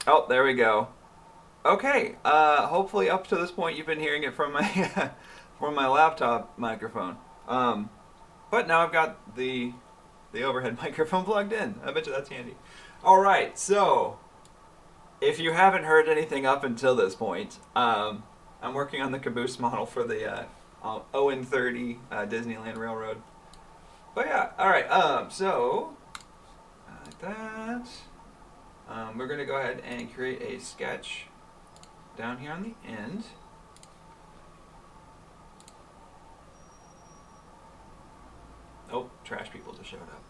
Oh, there we go. Okay. Hopefully up to this point you've been hearing it from my from my laptop microphone. Um, but now I've got the overhead microphone plugged in. I bet you that's handy. All right. So if you haven't heard anything up until this point, I'm working on the caboose model for the On30 Disneyland Railroad. But yeah. All right. So like that. We're going to go ahead and create a sketch down here on the end. Oh, trash people just showed up.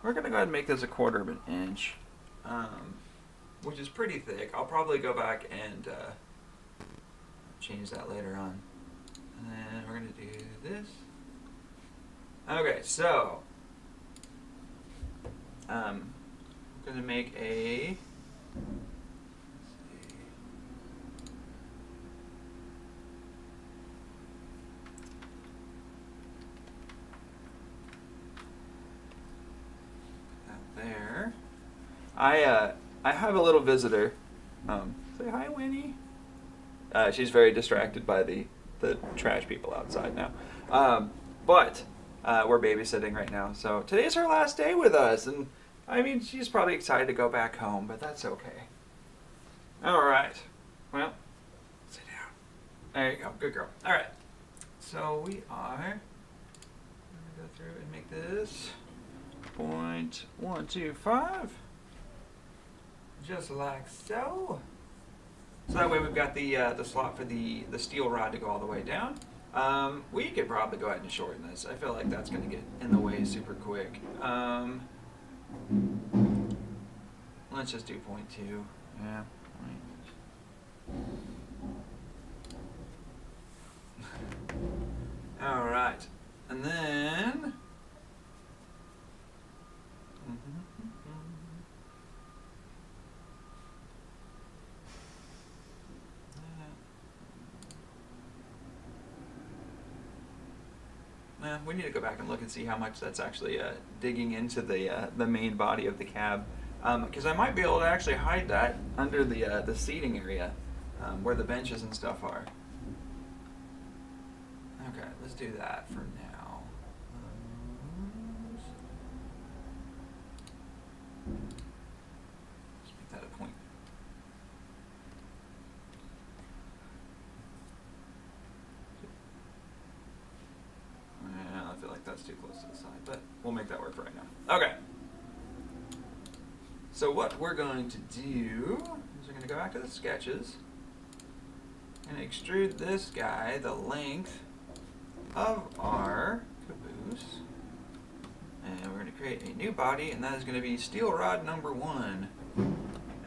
We're going to go ahead and make this 1/4 of an inch, which is pretty thick. I'll probably go back and change that later on. And then we're going to do this. Okay, so I'm going to make a there. I have a little visitor. Say hi, Winnie. She's very distracted by the trash people outside now. But we're babysitting right now, so today's her last day with us, and I mean she's probably excited to go back home, but that's okay. All right. Well, sit down. There you go. Good girl. All right. So we are going to go through and make this 0.125, just like so. So that way we've got the slot for the steel rod to go all the way down. We could probably go ahead and shorten this. I feel like that's going to get in the way super quick. Let's just do 0.2. Yeah. All right, and then. We need to go back and look and see how much that's actually digging into the main body of the cab, because I might be able to actually hide that under the seating area, where the benches and stuff are. Okay, let's do that for now. Let's make that a point. I feel like that's too close to the side, but we'll make that work for right now. Okay. So what we're going to do is we're going to go back to the sketches and extrude this guy the length of our caboose. And we're going to create a new body, and that is going to be steel rod number 1.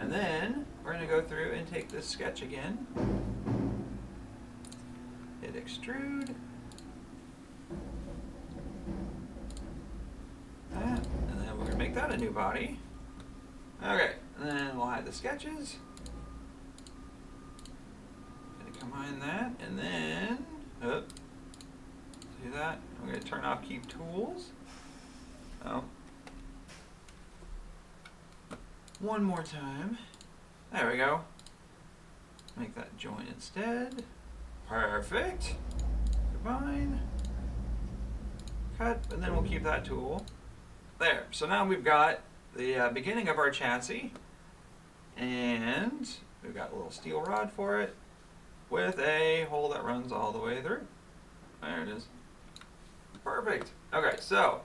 And then we're going to go through and take this sketch again, hit extrude, that, and then we're going to make that a new body. Okay, and then we'll hide the sketches. Going to combine that, and then, see that? I'm going to turn off keep tools. Oh. One more time. There we go. Make that join instead. Perfect. Combine. Cut, and then we'll keep that tool. There. So now we've got the beginning of our chassis, and we've got a little steel rod for it with a hole that runs all the way through. There it is. Perfect. Okay, so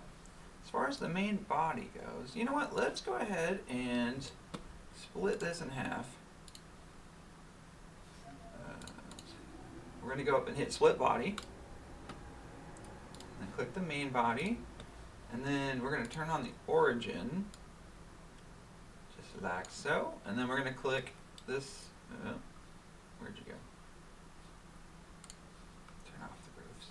as far as the main body goes, you know what? Let's go ahead and split this in half. We're going to go up and hit split body, and click the main body, and then we're going to turn on the origin, just like so, and then we're going to click this, where'd you go? Turn off the roofs.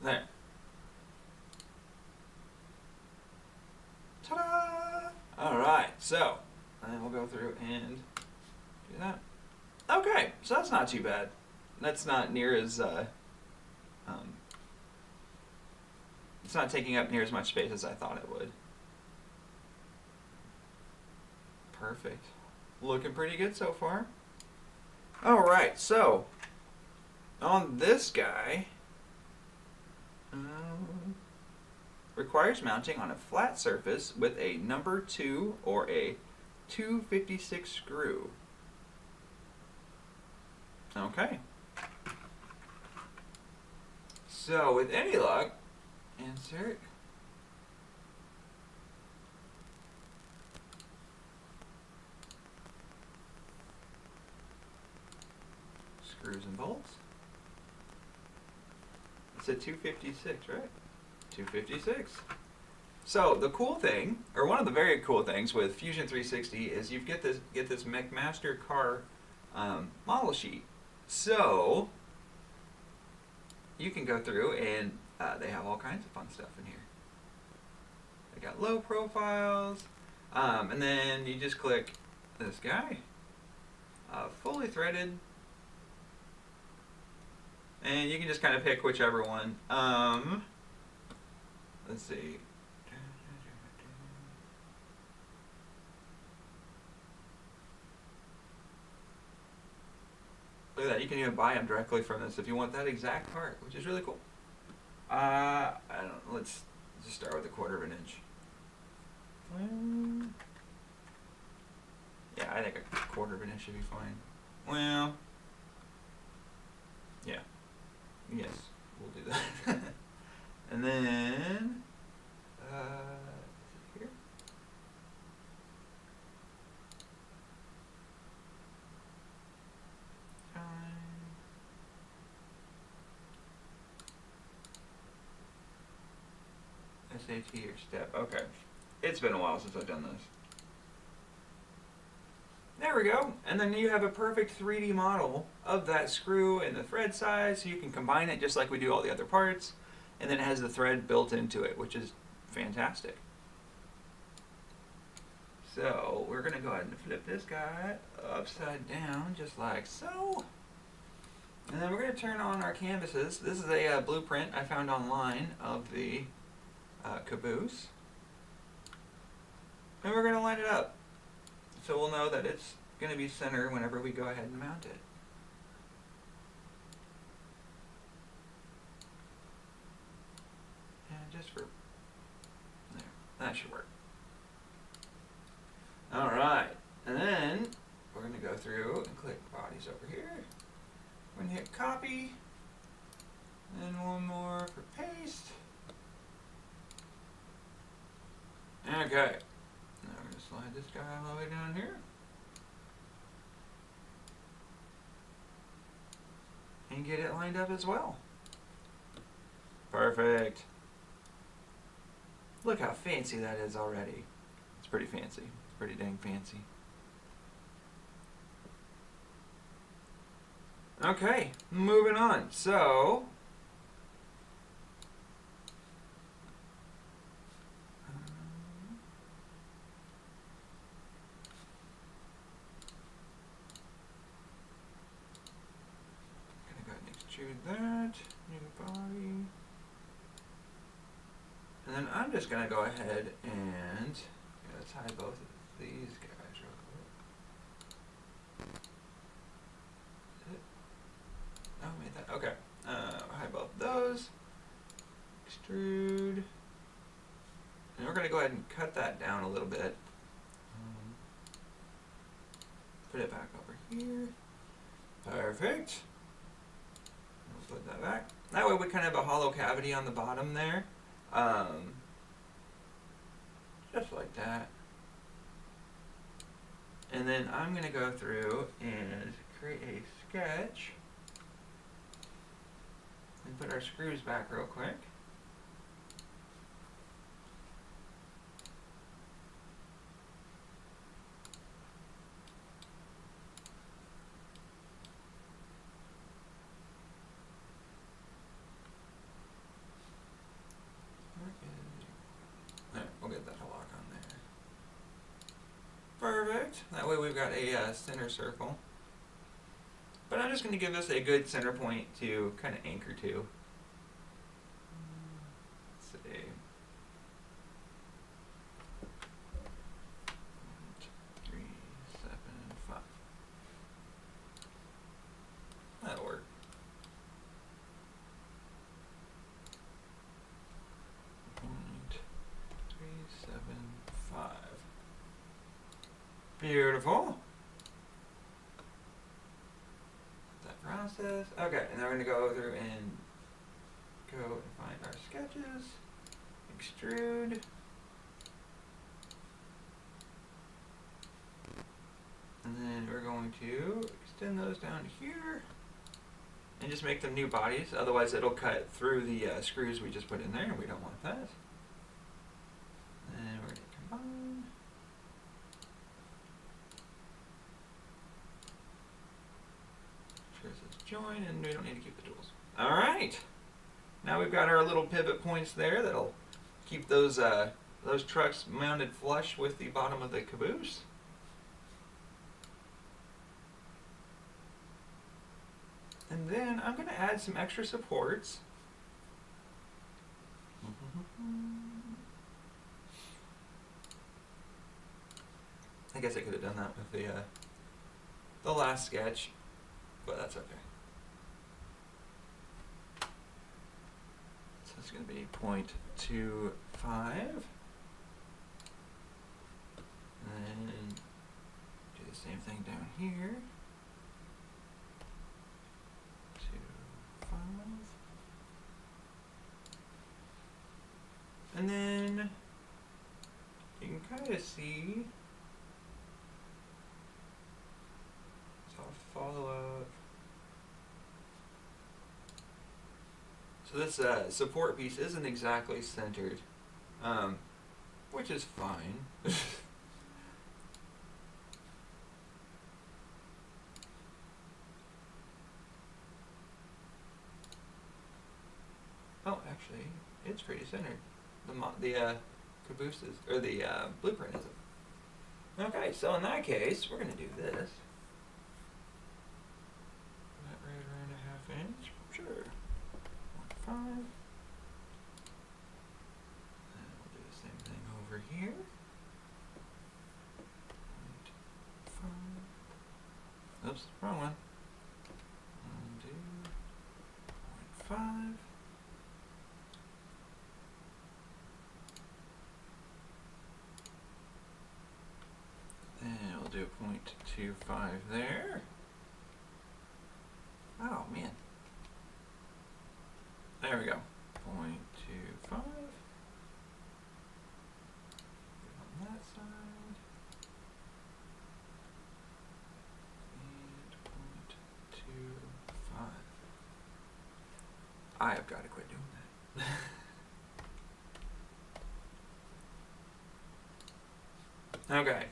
There. Ta-da! Alright, so, and then we'll go through and do that. Okay, so that's not too bad. That's not near as It's not taking up near as much space as I thought it would. Perfect. Looking pretty good so far. Alright, so on this guy, requires mounting on a flat surface with a number 2 or a 256 screw. Okay. So with any luck, insert. Screws and bolts. It's a 256, right? 256. So the cool thing, or one of the very cool things with Fusion 360 is you get this McMaster car model sheet. So you can go through and they have all kinds of fun stuff in here. They got low profiles, and then you just click this guy, fully threaded, and you can just kind of pick whichever one. Let's see. Look at that, you can even buy them directly from this if you want that exact part, which is really cool. I don't, let's just start with 1/4 of an inch. Yeah, I think 1/4 of an inch should be fine. Well, yeah. Yes, we'll do that. And then, here. SAT or step. Okay. It's been a while since I've done this. There we go. And then you have a perfect 3D model of that screw and the thread size, so you can combine it just like we do all the other parts. And then it has the thread built into it, which is fantastic. So we're going to go ahead and flip this guy upside down, just like so. And then we're going to turn on our canvases. This is a blueprint I found online of the caboose. And we're going to line it up, so we'll know that it's going to be center whenever we go ahead and mount it. And just for there, that should work. Alright, and then we're going to go through and click bodies over here. We're going to hit copy, and one more for paste. Okay. Now we're going to slide this guy all the way down here. And get it lined up as well. Perfect. Look how fancy that is already. It's pretty fancy. It's pretty dang fancy. Okay, moving on. So, extrude that, new body. And then I'm just going to go ahead and tie both of these guys real quick. Oh, I made that. Okay. Hide both those. Extrude. And we're going to go ahead and cut that down a little bit. Put it back over here. Perfect. Put that back. That way we kind of have a hollow cavity on the bottom there. Just like that. And then I'm going to go through and create a sketch. And put our screws back real quick. We'll get that lock on there. Perfect. That way we've got a center circle. But I'm just going to give this a good center point to kind of anchor to. Let's see. Beautiful. That process. Okay, and then we're going to go through and go and find our sketches. Extrude. And then we're going to extend those down here and just make them new bodies. Otherwise it'll cut through the screws we just put in there, and we don't want that. And we're going to combine. Sure it says join, and we don't need to keep the tools. Alright! Now we've got our little pivot points there that'll keep those trucks mounted flush with the bottom of the caboose. And then I'm going to add some extra supports. I guess I could have done that with the last sketch, but that's okay. So it's going to be 0.25. And then do the same thing down here. 2.5. And then you can kind of see, so I'll follow up. So this support piece isn't exactly centered, which is fine. Oh, actually, it's pretty centered. The caboose is, or the blueprint isn't. Okay, so in that case, we're going to do this. That right around 1/2 inch, sure. 1.5. And we'll do the same thing over here. 0.5. Oops, wrong one. 0.5. And we'll do 0.25 there. Oh man. There we go. 0.25. On that side. And 0.25. I have got to quit doing that. Okay.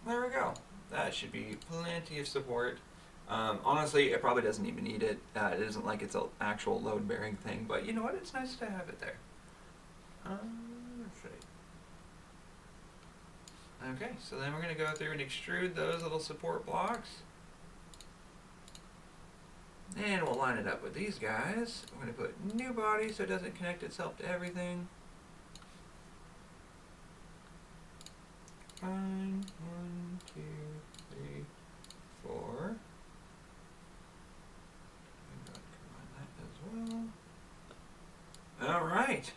There we go. That should be plenty of support. Honestly, it probably doesn't even need it. It isn't like it's an actual load-bearing thing, but you know what? It's nice to have it there. Let's see. Okay, so then we're going to go through and extrude those little support blocks. And we'll line it up with these guys. We're going to put new body so it doesn't connect itself to everything. Fine. 1, 2, 3, 4. Combine that as well. Alright.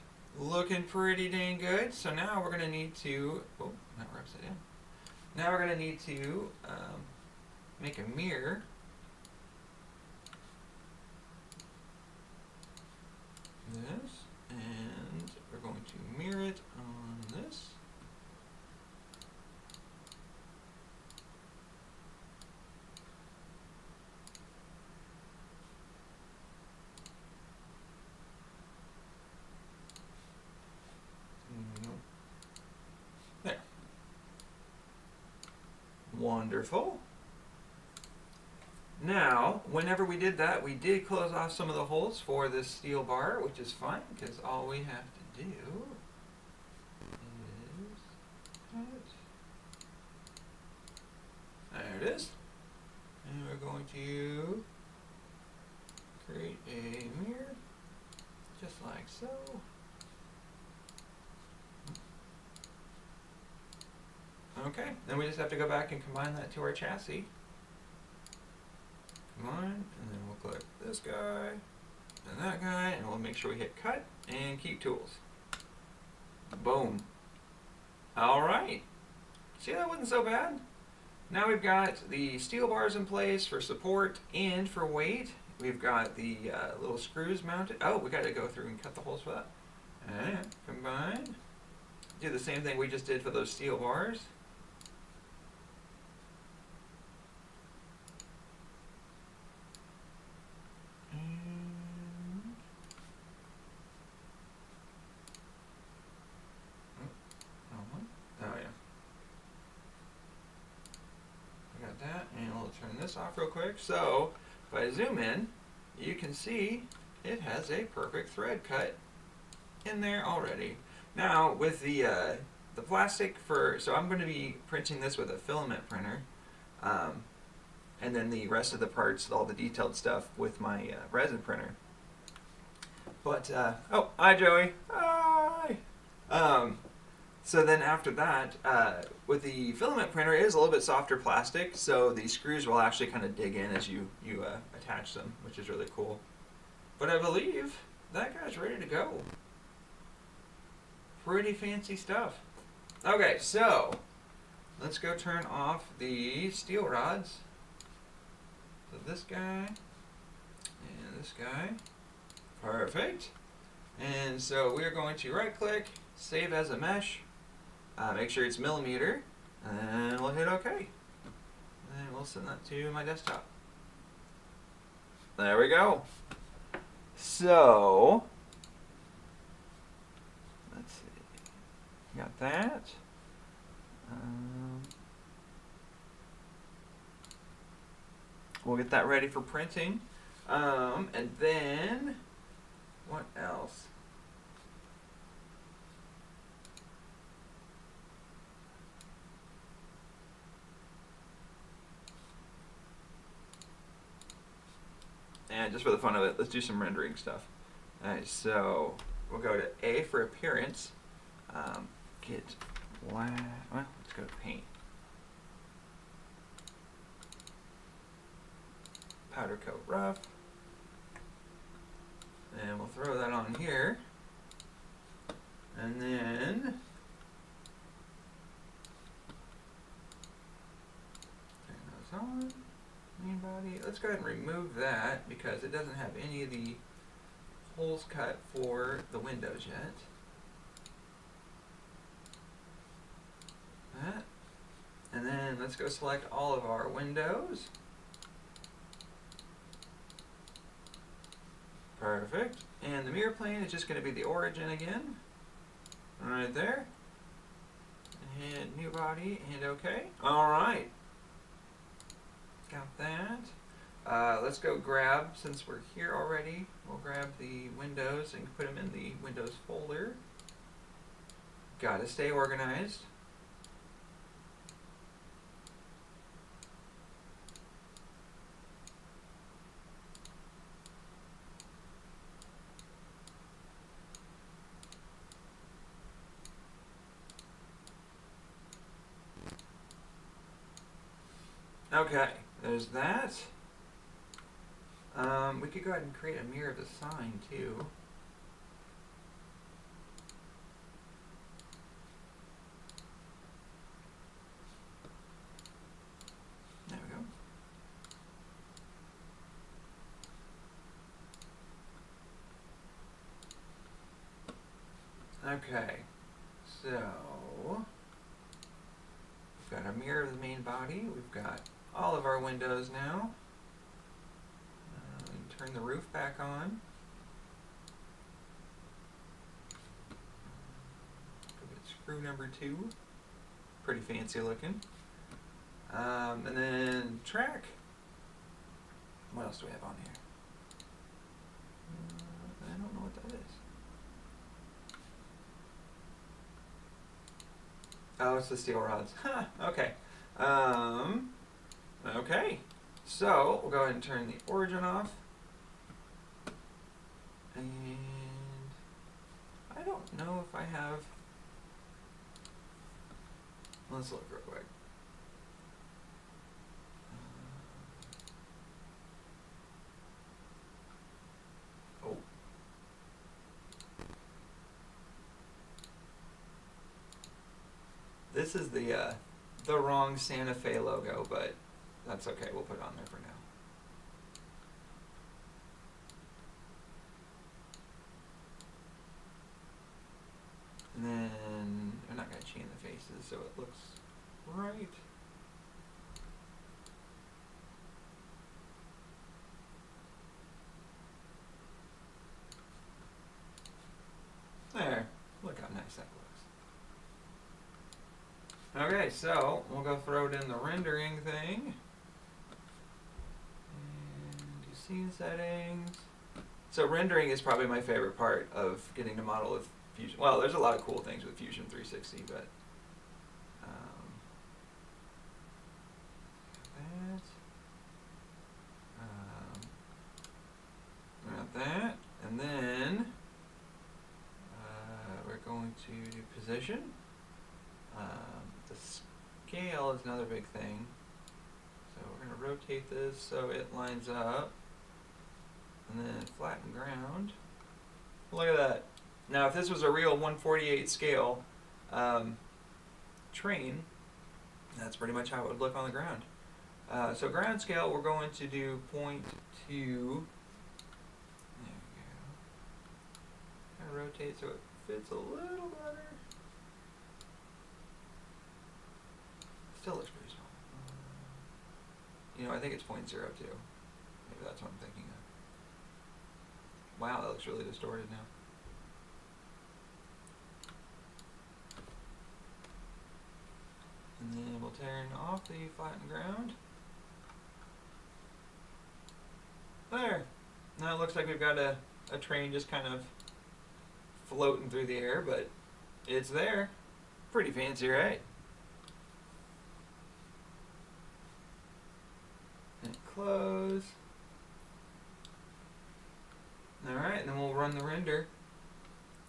Looking pretty dang good. So now we're going to need to... Oh, now we're upside down. Now we're going to need to make a mirror. This. And we're going to mirror it on this. There. Wonderful. Now, whenever we did that, we did close off some of the holes for this steel bar, which is fine, because all we have to do is cut. There it is. And we're going to create a mirror, just like so. Okay, then we just have to go back and combine that to our chassis. Come on, and then we'll click this guy, and that guy, and we'll make sure we hit cut and keep tools. Boom. Alright. See, that wasn't so bad. Now we've got the steel bars in place for support and for weight. We've got the little screws mounted. Oh, we got to go through and cut the holes for that. And combine. Do the same thing we just did for those steel bars. Turn this off real quick. So if I zoom in, you can see it has a perfect thread cut in there already. Now with the plastic so I'm going to be printing this with a filament printer, and then the rest of the parts, all the detailed stuff, with my resin printer. But oh, hi Joey. Hi. So then after that, with the filament printer, it is a little bit softer plastic, so the screws will actually kind of dig in as you attach them, which is really cool. But I believe that guy's ready to go. Pretty fancy stuff. Okay, so let's go turn off the steel rods. So this guy and this guy. Perfect. And so we're going to right click, save as a mesh. Make sure it's millimeter, and we'll hit OK. And we'll send that to my desktop. There we go. So, let's see. Got that. We'll get that ready for printing. And then, what else? And just for the fun of it, let's do some rendering stuff. Alright, so we'll go to A for appearance. Get black. Well, let's go to paint. Powder coat rough. And we'll throw that on here. And then turn those on. Main body. Let's go ahead and remove that because it doesn't have any of the holes cut for the windows yet. That. And then let's go select all of our windows. Perfect. And the mirror plane is just going to be the origin again. Right there. And new body and OK. Alright. Got that. Let's go grab, since we're here already, we'll grab the windows and put them in the Windows folder. Gotta stay organized. Okay, there's that. We could go ahead and create a mirror of the sign too. There we go. Okay, so we've got our mirror of the main body. We've got all of our windows now. Turn the roof back on. Go get screw number 2. Pretty fancy looking. And then track. What else do we have on here? I don't know what that is. Oh, it's the steel rods. Huh, okay. Okay. So, we'll go ahead and turn the origin off. And I don't know if I have... Let's look real quick. Oh. This is the the wrong Santa Fe logo, but that's okay. We'll put it on there for now. And then I'm not going to chain the faces so it looks right. There. Look how nice that looks. Okay, so we'll go throw it in the rendering thing. And do scene settings. So rendering is probably my favorite part of getting to model with Fusion. Well, there's a lot of cool things with Fusion 360, but that. And then we're going to do position. The scale is another big thing. So we're going to rotate this so it lines up. And then flatten ground. Look at that. Now if this was a real 1/48 scale train, that's pretty much how it would look on the ground. So ground scale, we're going to do 0.2. There we go. Kind of rotate so it fits a little better. Still looks pretty small. I think it's 0.02. Maybe that's what I'm thinking of. Wow, that looks really distorted now. And then we'll turn off the flattened ground. There. Now it looks like we've got a train just kind of floating through the air, but it's there. Pretty fancy, right? And close. Alright, and then we'll run the render.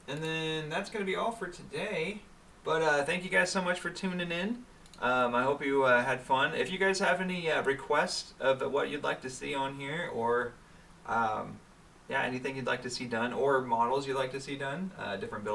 And then that's going to be all for today. But thank you guys so much for tuning in. I hope you had fun. If you guys have any requests of what you'd like to see on here, or anything you'd like to see done, or models you'd like to see done, different builds.